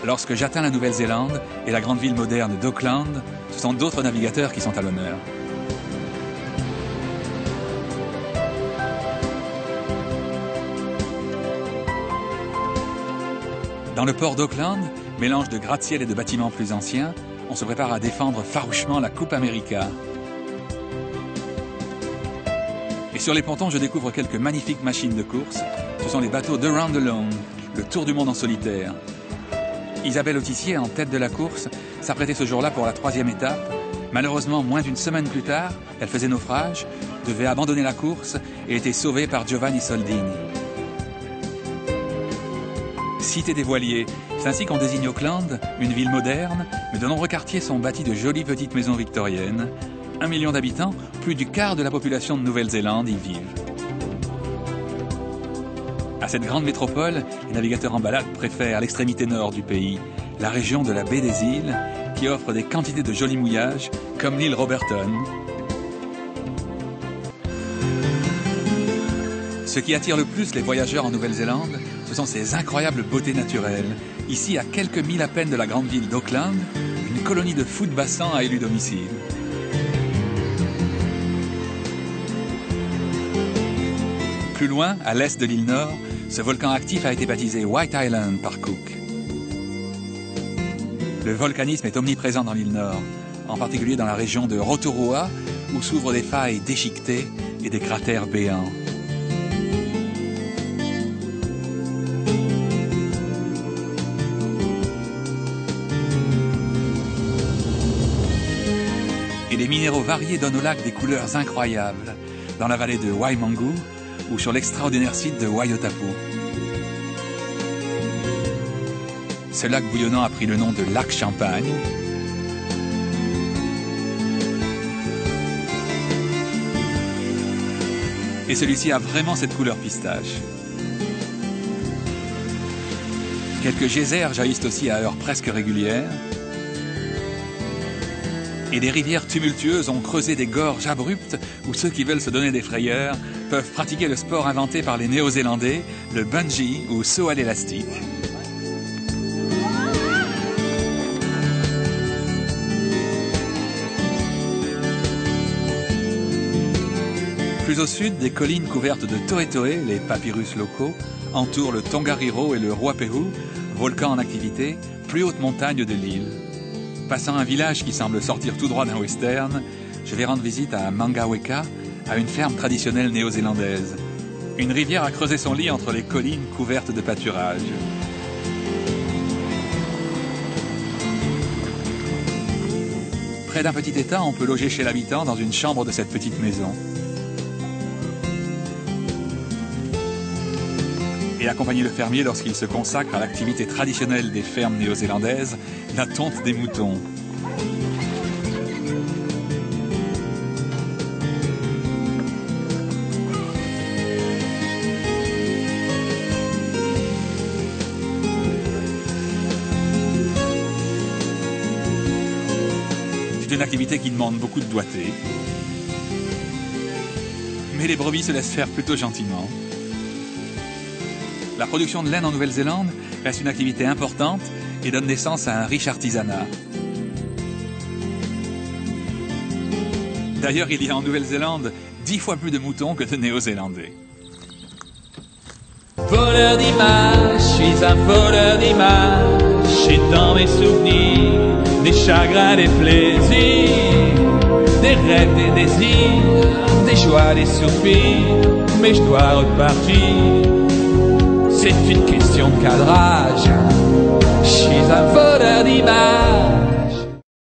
Lorsque j'atteins la Nouvelle-Zélande et la grande ville moderne d'Auckland, ce sont d'autres navigateurs qui sont à l'honneur. Dans le port d'Auckland, mélange de gratte-ciel et de bâtiments plus anciens, on se prépare à défendre farouchement la Coupe América. Et sur les pontons, je découvre quelques magnifiques machines de course. Ce sont les bateaux d'Around the Alone, le tour du monde en solitaire. Isabelle Autissier, en tête de la course, s'apprêtait ce jour-là pour la 3e étape. Malheureusement, moins d'une semaine plus tard, elle faisait naufrage, devait abandonner la course et était sauvée par Giovanni Soldini. Cité des voiliers, c'est ainsi qu'on désigne Auckland, une ville moderne, mais de nombreux quartiers sont bâtis de jolies petites maisons victoriennes. 1 million d'habitants, plus du quart de la population de Nouvelle-Zélande y vivent. À cette grande métropole, les navigateurs en balade préfèrent l'extrémité nord du pays, la région de la baie des îles, qui offre des quantités de jolis mouillages, comme l'île Roberton. Ce qui attire le plus les voyageurs en Nouvelle-Zélande, ce sont ces incroyables beautés naturelles. Ici, à quelques milles à peine de la grande ville d'Auckland, une colonie de fous de bassin a élu domicile. Plus loin, à l'est de l'île Nord, ce volcan actif a été baptisé White Island par Cook. Le volcanisme est omniprésent dans l'île Nord, en particulier dans la région de Rotorua, où s'ouvrent des failles déchiquetées et des cratères béants. Et les minéraux variés donnent au lac des couleurs incroyables, dans la vallée de Waimangu, ou sur l'extraordinaire site de Waiotapu. Ce lac bouillonnant a pris le nom de lac Champagne. Et celui-ci a vraiment cette couleur pistache. Quelques geysers jaillissent aussi à heures presque régulières. Et des rivières tumultueuses ont creusé des gorges abruptes où ceux qui veulent se donner des frayeurs peuvent pratiquer le sport inventé par les Néo-Zélandais, le bungee ou saut à l'élastique. Plus au sud, des collines couvertes de toé-toé, les papyrus locaux, entourent le Tongariro et le Ruapehu, volcans en activité, plus haute montagne de l'île. Passant un village qui semble sortir tout droit d'un western, je vais rendre visite à Mangaweka, à une ferme traditionnelle néo-zélandaise. Une rivière a creusé son lit entre les collines couvertes de pâturages. Près d'un petit étang, on peut loger chez l'habitant dans une chambre de cette petite maison. Et accompagner le fermier lorsqu'il se consacre à l'activité traditionnelle des fermes néo-zélandaises, la tonte des moutons. C'est une activité qui demande beaucoup de doigté. Mais les brebis se laissent faire plutôt gentiment. La production de laine en Nouvelle-Zélande reste une activité importante et donne naissance à un riche artisanat. D'ailleurs, il y a en Nouvelle-Zélande 10 fois plus de moutons que de Néo-Zélandais. Voleur d'images, je suis un voleur d'images. J'ai dans mes souvenirs des chagrins, des plaisirs, des rêves, des désirs, des joies, des soupirs. Mais je dois repartir. C'est une question de cadrage. Je suis un voleur.